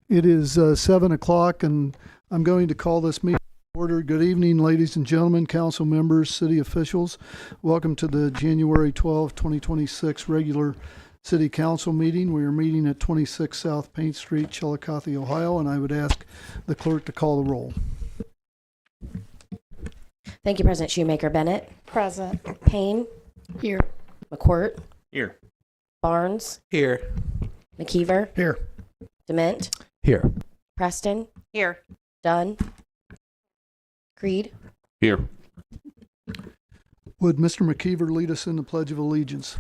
It is 7 o'clock, and I'm going to call this meeting to order. Good evening, ladies and gentlemen, council members, city officials. Welcome to the January 12, 2026 regular city council meeting. We are meeting at 26 South Paint Street, Chiillicothe, Ohio, and I would ask the clerk to call the roll. Thank you, President Shoemaker. Bennett. Present. Payne. Here. McCourt. Here. Barnes. Here. McKeever. Here. Dement. Here. Preston. Here. Dunn. Creed. Here. Would Mr. McKeever lead us in the Pledge of Allegiance?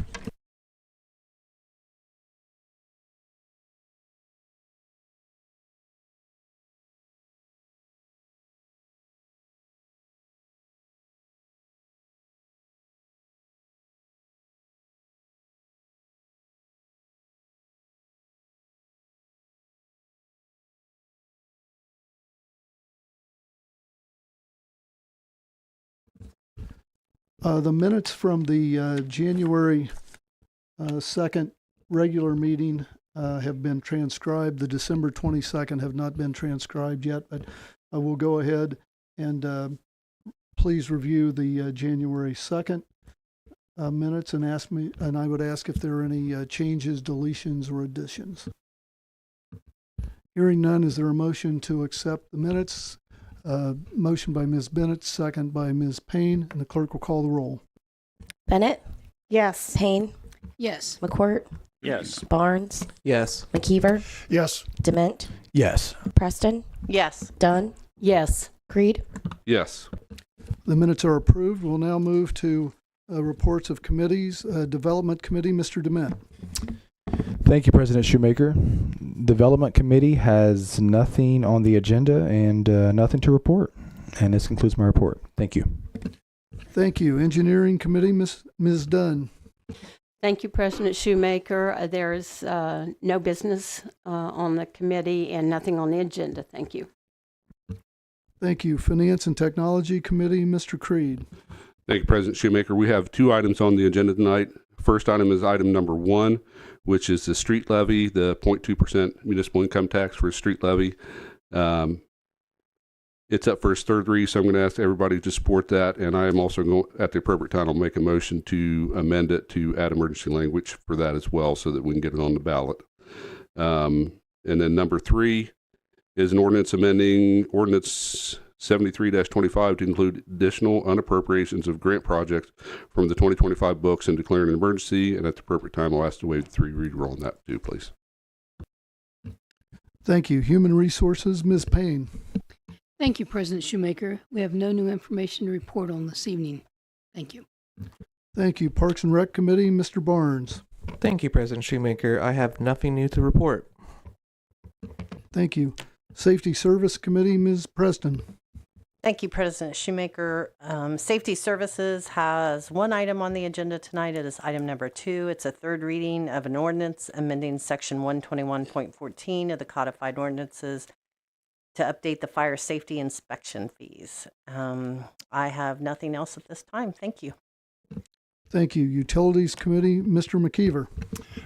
The minutes from the January 2nd regular meeting have been transcribed. The December 22nd have not been transcribed yet, but I will go ahead and please review the January 2nd minutes and I would ask if there are any changes, deletions, or additions. Hearing none, is there a motion to accept the minutes? Motion by Ms. Bennett, second by Ms. Payne, and the clerk will call the roll. Bennett. Yes. Payne. Yes. McCourt. Yes. Barnes. Yes. McKeever. Yes. Dement. Yes. Preston. Yes. Dunn. Yes. Creed. Yes. The minutes are approved. We'll now move to reports of committees. Development Committee, Mr. Dement. Thank you, President Shoemaker. Development Committee has nothing on the agenda and nothing to report. And this concludes my report. Thank you. Thank you. Engineering Committee, Ms. Dunn. Thank you, President Shoemaker. There is no business on the committee and nothing on the agenda. Thank you. Thank you. Finance and Technology Committee, Mr. Creed. Thank you, President Shoemaker. We have two items on the agenda tonight. First item is item number 1, which is the street levy, the 0.2% municipal income tax for a street levy. It's up for its third read, so I'm going to ask everybody to support that. And I am also going, at the appropriate time, I'll make a motion to amend it to add emergency language for that as well, so that we can get it on the ballot. And then number 3 is an ordinance amending ordinance 73-25 to include additional unappropriations of grant projects from the 2025 books and declaring an emergency. And at the appropriate time, I'll ask to waive the 3-read rule on that too, please. Thank you. Human Resources, Ms. Payne. Thank you, President Shoemaker. We have no new information to report on this evening. Thank you. Thank you. Parks and Rec Committee, Mr. Barnes. Thank you, President Shoemaker. I have nothing new to report. Thank you. Safety Service Committee, Ms. Preston. Thank you, President Shoemaker. Safety Services has one item on the agenda tonight. It is item number 2. It's a third reading of an ordinance amending section 121.14 of the codified ordinances to update the fire safety inspection fees. I have nothing else at this time. Thank you. Thank you. Utilities Committee, Mr. McKeever.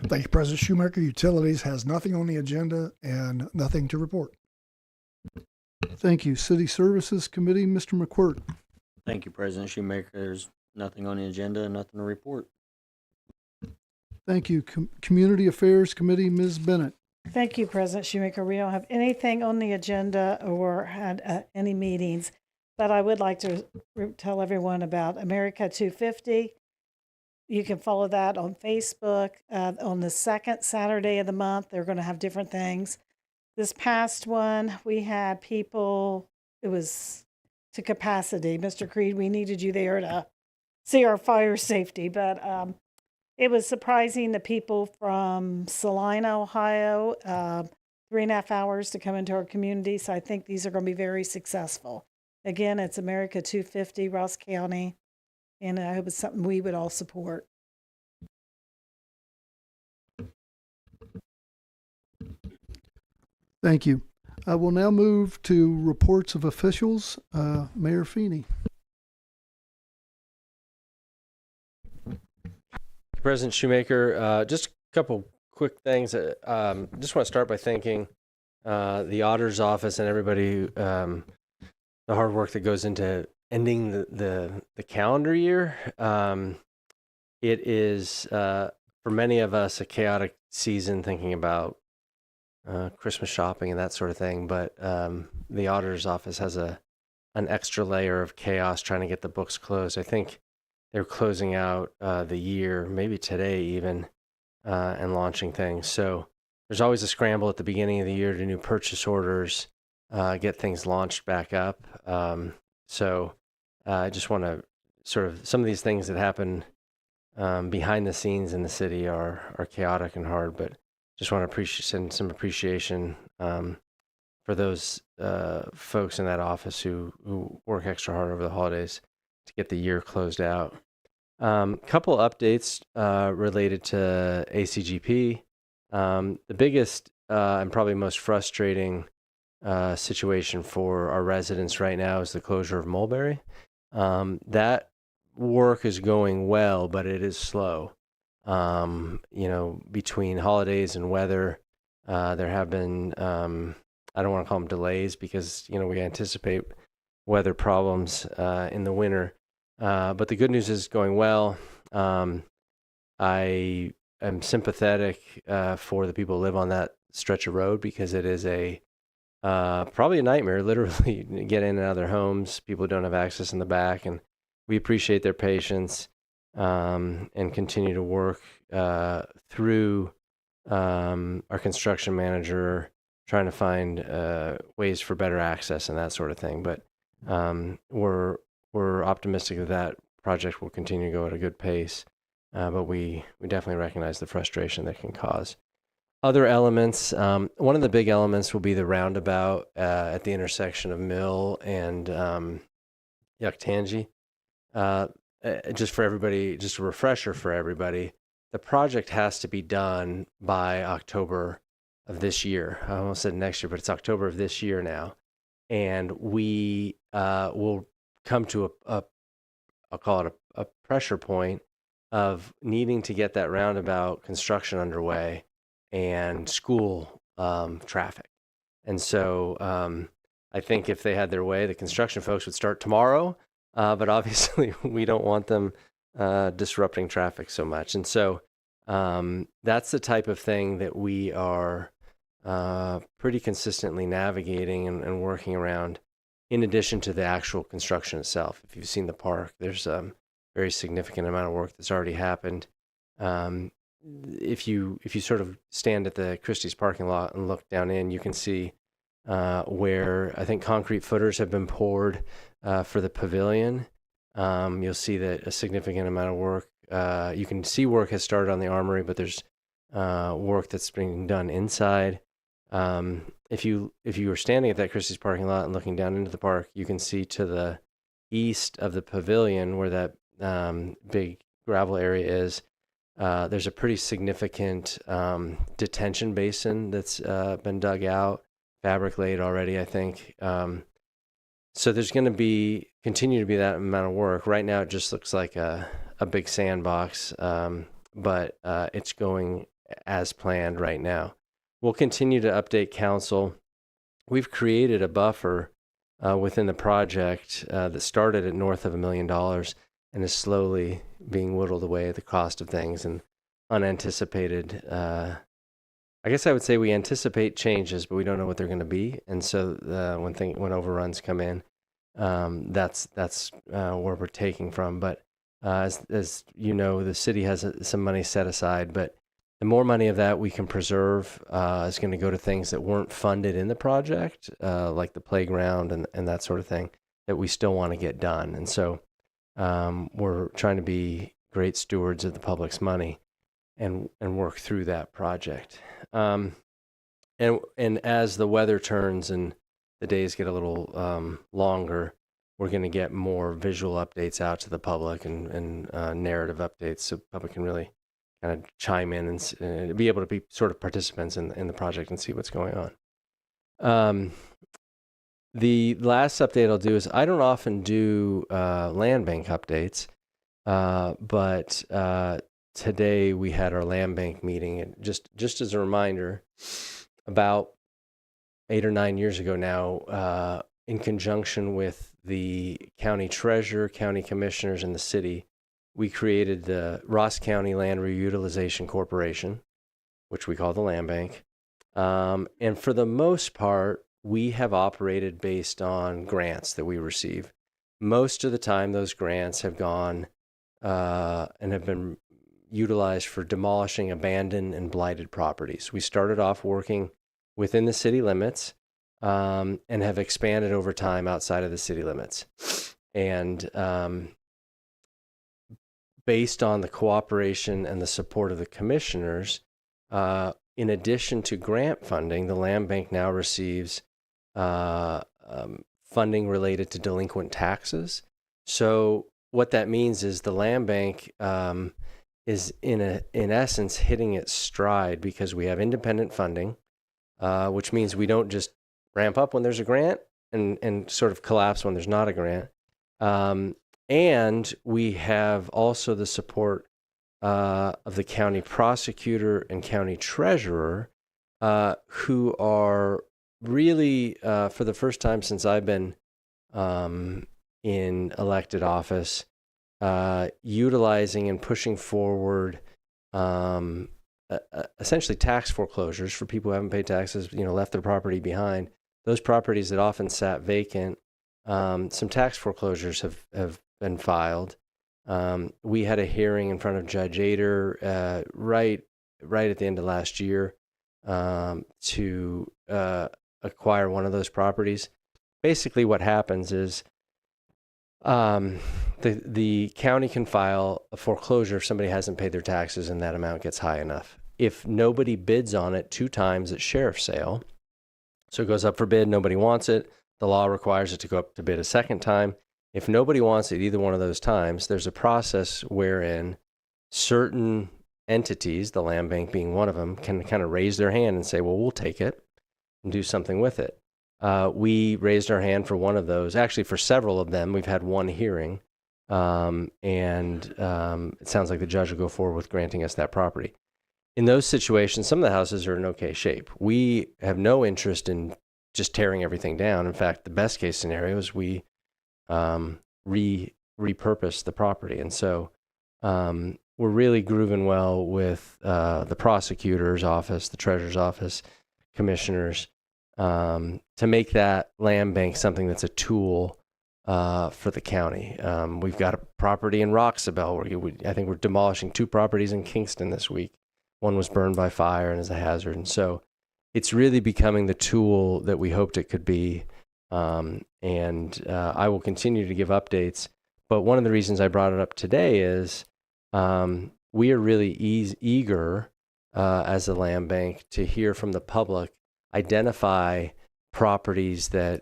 Thank you, President Shoemaker. Utilities has nothing on the agenda and nothing to report. Thank you. City Services Committee, Mr. McCourt. Thank you, President Shoemaker. There's nothing on the agenda and nothing to report. Thank you. Community Affairs Committee, Ms. Bennett. Thank you, President Shoemaker. We don't have anything on the agenda or had any meetings, but I would like to tell everyone about America 250. You can follow that on Facebook. On the second Saturday of the month, they're going to have different things. This past one, we had people, it was to capacity. Mr. Creed, we needed you there to see our fire safety, but it was surprising the people from Salina, Ohio, 3.5 hours to come into our community. So I think these are going to be very successful. Again, it's America 250, Ross County, and I hope it's something we would all support. Thank you. I will now move to reports of officials. Mayor Feeney. President Shoemaker, just a couple quick things. Just want to start by thanking the auditor's office and everybody, the hard work that goes into ending the calendar year. It is, for many of us, a chaotic season thinking about Christmas shopping and that sort of thing. But the auditor's office has an extra layer of chaos trying to get the books closed. I think they're closing out the year, maybe today even, and launching things. So there's always a scramble at the beginning of the year to new purchase orders, get things launched back up. So I just want to sort of, some of these things that happen behind the scenes in the city are chaotic and hard, but just want to send some appreciation for those folks in that office who work extra hard over the holidays to get the year closed out. Couple updates related to ACGP. The biggest and probably most frustrating situation for our residents right now is the closure of Mulberry. That work is going well, but it is slow. Between holidays and weather, there have been, I don't want to call them delays because, we anticipate weather problems in the winter. But the good news is going well. I am sympathetic for the people who live on that stretch of road because it is probably a nightmare, literally, get in and out of their homes. People don't have access in the back, and we appreciate their patience and continue to work through our construction manager trying to find ways for better access and that sort of thing. But we're optimistic that project will continue to go at a good pace, but we definitely recognize the frustration that can cause. Other elements, one of the big elements will be the roundabout at the intersection of Mill and Yuctangi. Just for everybody, just a refresher for everybody, the project has to be done by October of this year. I almost said next year, but it's October of this year now. And we will come to I'll call it a pressure point of needing to get that roundabout construction underway and school traffic. And so I think if they had their way, the construction folks would start tomorrow, but obviously we don't want them disrupting traffic so much. And so that's the type of thing that we are pretty consistently navigating and working around, in addition to the actual construction itself. If you've seen the park, there's a very significant amount of work that's already happened. If you sort of stand at the Christie's parking lot and look down in, you can see where I think concrete footers have been poured for the pavilion. You'll see that a significant amount of work, you can see work has started on the armory, but there's work that's being done inside. If you are standing at that Christie's parking lot and looking down into the park, you can see to the east of the pavilion where that big gravel area is. There's a pretty significant detention basin that's been dug out, fabric laid already, I think. So there's going to continue to be that amount of work. Right now, it just looks like a big sandbox, but it's going as planned right now. We'll continue to update council. We've created a buffer within the project that started at north of $1 million and is slowly being whittled away at the cost of things and unanticipated. I guess I would say we anticipate changes, but we don't know what they're going to be. And so when overruns come in, that's where we're taking from. But as you know, the city has some money set aside, but the more money of that we can preserve is going to go to things that weren't funded in the project, like the playground and that sort of thing, that we still want to get done. And so we're trying to be great stewards of the public's money and work through that project. And as the weather turns and the days get a little longer, we're going to get more visual updates out to the public and narrative updates so the public can really kind of chime in and be able to be sort of participants in the project and see what's going on. The last update I'll do is I don't often do land bank updates, but today we had our land bank meeting. And just as a reminder, about 8 or 9 years ago now, in conjunction with the county treasurer, county commissioners, and the city, we created the Ross County Land Reutilization Corporation, which we call the Land Bank. And for the most part, we have operated based on grants that we receive. Most of the time, those grants have gone and have been utilized for demolishing abandoned and blighted properties. We started off working within the city limits and have expanded over time outside of the city limits. And based on the cooperation and the support of the commissioners, in addition to grant funding, the Land Bank now receives funding related to delinquent taxes. So what that means is the Land Bank is in essence hitting its stride because we have independent funding, which means we don't just ramp up when there's a grant and sort of collapse when there's not a grant. And we have also the support of the county prosecutor and county treasurer, who are really, for the first time since I've been in elected office, utilizing and pushing forward essentially tax foreclosures for people who haven't paid taxes, left their property behind. Those properties that often sat vacant, some tax foreclosures have been filed. We had a hearing in front of Judge Ader right at the end of last year to acquire one of those properties. Basically, what happens is the county can file a foreclosure if somebody hasn't paid their taxes and that amount gets high enough. If nobody bids on it 2 times at sheriff's sale, so it goes up for bid, nobody wants it, the law requires it to go up to bid a second time. If nobody wants it either one of those times, there's a process wherein certain entities, the Land Bank being one of them, can kind of raise their hand and say, well, we'll take it and do something with it. We raised our hand for one of those. Actually, for several of them, we've had one hearing, and it sounds like the judge will go forward with granting us that property. In those situations, some of the houses are in okay shape. We have no interest in just tearing everything down. In fact, the best case scenario is we repurpose the property. And so we're really grooving well with the prosecutor's office, the treasurer's office, commissioners, to make that land bank something that's a tool for the county. We've got a property in Roxabelle where I think we're demolishing 2 properties in Kingston this week. One was burned by fire and is a hazard. And so it's really becoming the tool that we hoped it could be. And I will continue to give updates. But one of the reasons I brought it up today is we are really eager as a land bank to hear from the public, identify properties that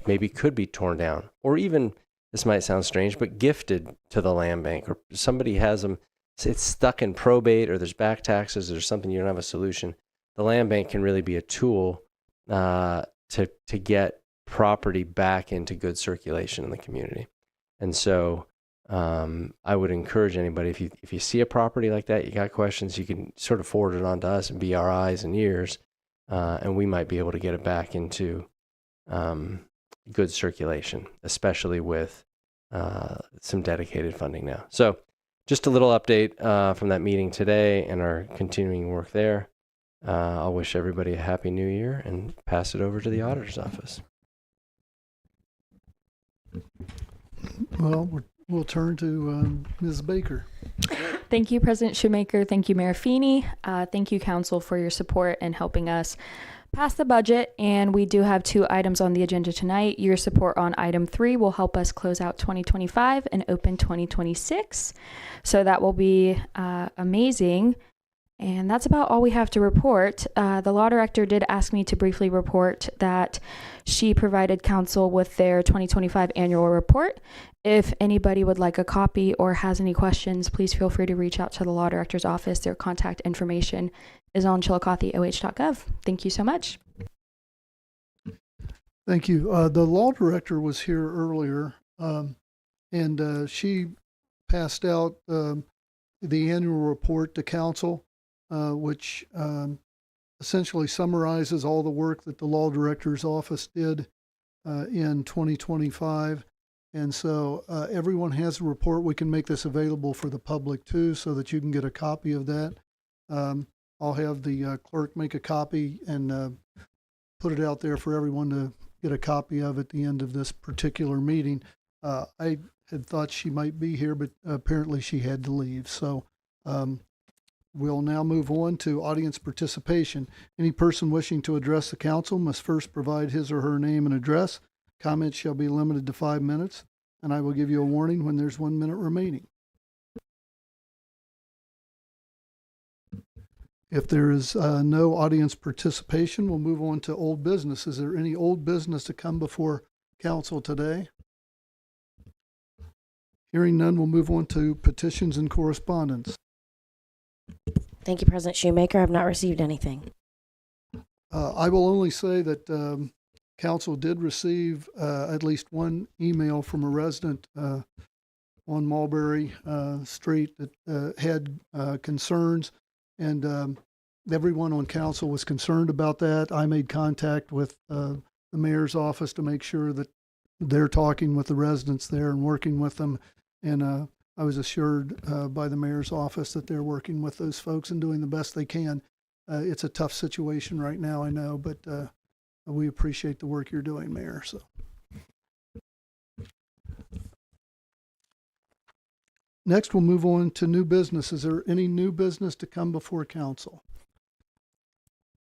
maybe could be torn down, or even, this might sound strange, but gifted to the land bank, or somebody has them, it's stuck in probate, or there's back taxes, or something, you don't have a solution. The land bank can really be a tool to get property back into good circulation in the community. And so I would encourage anybody, if you see a property like that, you got questions, you can sort of forward it on to us and be our eyes and ears, and we might be able to get it back into good circulation, especially with some dedicated funding now. So just a little update from that meeting today and our continuing work there. I'll wish everybody a happy new year and pass it over to the auditor's office. Well, we'll turn to Ms. Baker. Thank you, President Shoemaker. Thank you, Mayor Feeney. Thank you, Council, for your support in helping us pass the budget. And we do have 2 items on the agenda tonight. Your support on item 3 will help us close out 2025 and open 2026. So that will be amazing. And that's about all we have to report. The law director did ask me to briefly report that she provided council with their 2025 annual report. If anybody would like a copy or has any questions, please feel free to reach out to the law director's office. Their contact information is on chiillicotheoh.gov. Thank you so much. Thank you. The law director was here earlier, and she passed out the annual report to council, which essentially summarizes all the work that the law director's office did in 2025. And so everyone has a report. We can make this available for the public too, so that you can get a copy of that. I'll have the clerk make a copy and put it out there for everyone to get a copy of at the end of this particular meeting. I had thought she might be here, but apparently she had to leave. So we'll now move on to audience participation. Any person wishing to address the council must first provide his or her name and address. Comments shall be limited to 5 minutes, and I will give you a warning when there's 1 minute remaining. If there is no audience participation, we'll move on to old business. Is there any old business to come before council today? Hearing none, we'll move on to petitions and correspondence. Thank you, President Shoemaker. I have not received anything. I will only say that council did receive at least one email from a resident on Mulberry Street that had concerns, and everyone on council was concerned about that. I made contact with the mayor's office to make sure that they're talking with the residents there and working with them. And I was assured by the mayor's office that they're working with those folks and doing the best they can. It's a tough situation right now, I know, but we appreciate the work you're doing, Mayor. So, next, we'll move on to new business. Is there any new business to come before council?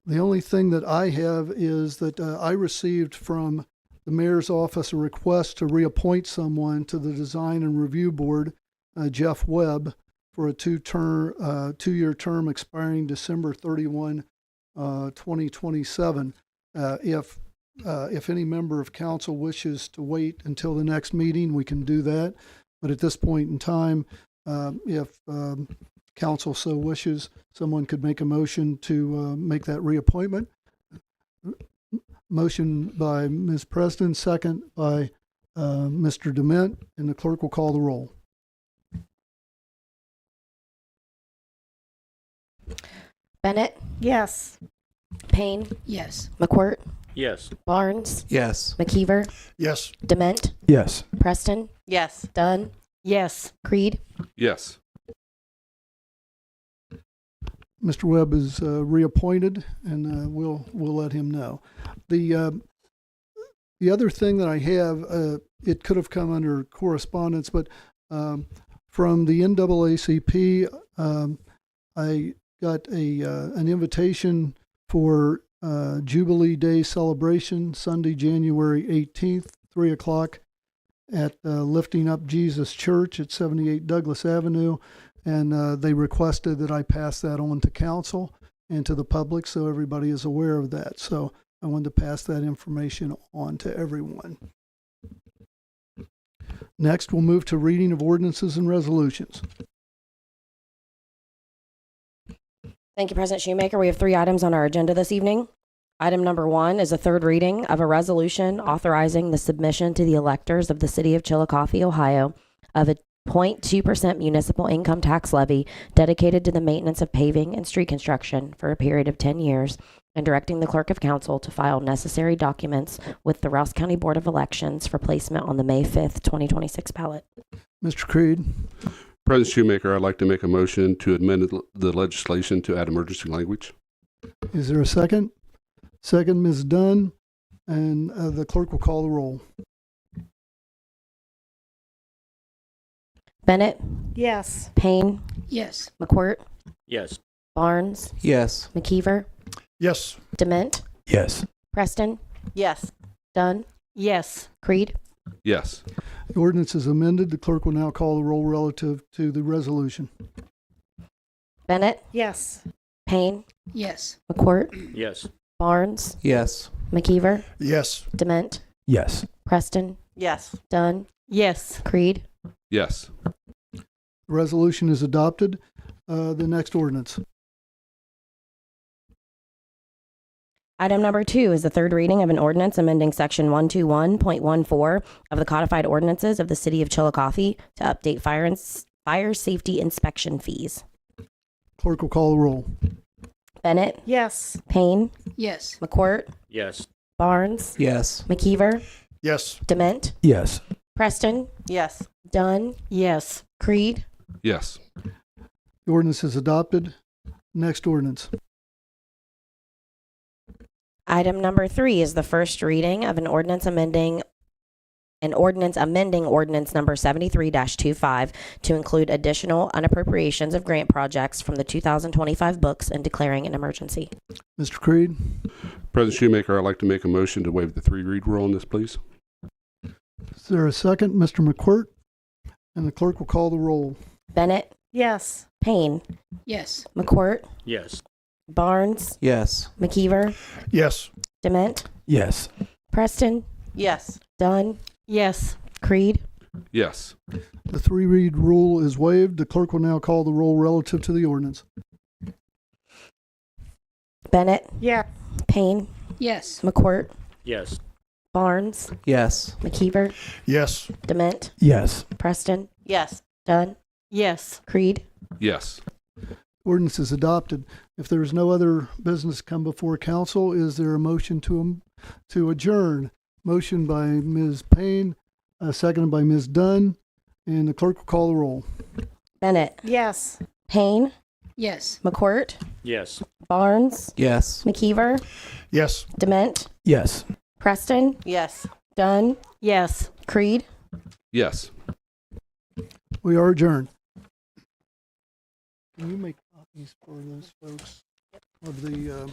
The only thing that I have is that I received from the mayor's office a request to reappoint someone to the Design and Review Board, Jeff Webb, for a two-year term expiring December 31, 2027. If any member of council wishes to wait until the next meeting, we can do that. But at this point in time, if council so wishes, someone could make a motion to make that reappointment. Motion by Ms. Preston, second by Mr. Dement, and the clerk will call the roll. Bennett, Yes. Payne, Yes. McQuirt, Yes. Barnes, Yes. McKeever, Yes. Dement, Yes. Preston, Yes. Dunn, Yes. Creed. Yes. Mr. Webb is reappointed, and we'll let him know. The other thing that I have, it could have come under correspondence, but from the NAACP, I got an invitation for Jubilee Day celebration, Sunday, January 18th, 3 o'clock at Lifting Up Jesus Church at 78 Douglas Avenue. And they requested that I pass that on to council and to the public so everybody is aware of that. So I wanted to pass that information on to everyone. Next, we'll move to reading of ordinances and resolutions. Thank you, President Shoemaker. We have 3 items on our agenda this evening. Item number 1 is a third reading of a resolution authorizing the submission to the electors of the city of Chiillicothe, Ohio, of a 0.2% municipal income tax levy dedicated to the maintenance of paving and street construction for a period of 10 years, and directing the clerk of council to file necessary documents with the Rouse County Board of Elections for placement on the May 5th, 2026 ballot. Mr. Creed. President Shoemaker, I'd like to make a motion to amend the legislation to add emergency language. Is there a second? Second, Ms. Dunn, and the clerk will call the roll. Bennett, Yes. Payne, Yes. McQuirt, Yes. Barnes, Yes. McKeever, Yes. Dement, Yes. Preston, Yes. Dunn, Yes. Creed. Yes. The ordinance is amended. The clerk will now call the roll relative to the resolution. Bennett, Yes. Payne, Yes. McQuirt, Yes. Barnes, Yes. McKeever, Yes. Dement, Yes. Preston, Yes. Dunn, Yes. Creed. Yes. The resolution is adopted. The next ordinance. Item number 2 is the third reading of an ordinance amending section 121.14 of the codified ordinances of the city of Chiillicothe to update fire safety inspection fees. Clerk will call the roll. Bennett, Yes. Payne, Yes. McCourt, Yes. Barnes, Yes. McKeever, Yes. Dement, Yes. Preston, Yes. Dunn, Yes. Creed. Yes. The ordinance is adopted. Next ordinance. Item number 3 is the first reading of an ordinance amending ordinance number 73-25 to include additional unappropriations of grant projects from the 2025 books and declaring an emergency. Mr. Creed, President Shoemaker, I'd like to make a motion to waive the 3-read rule on this, please. is there a second? Mr. McCourt, and the clerk will call the roll. Bennett, Yes. Payne, Yes. McCourt, Yes. Barnes, Yes. McKeever, Yes. Dement, Yes. Preston, Yes. Dunn, Yes. Creed. Yes. The 3-read rule is waived. The clerk will now call the roll relative to the ordinance. Bennett, Yeah. Payne, Yes. McCourt, Yes. Barnes, Yes. McKeever, Yes. Dement, Yes. Preston, Yes. Dunn, Yes. Creed. Yes. Ordinance is adopted. If there is no other business come before council, is there a motion to adjourn? Motion by Ms. Payne, seconded by Ms. Dunn, and the clerk will call the roll. Bennett, Yes. Payne, Yes. McCourt, Yes. Barnes, Yes. McKeever, Yes. Dement, Yes. Preston, Yes. Dunn, Yes. Creed. Yes. We are adjourned. Can you make copies for those folks of the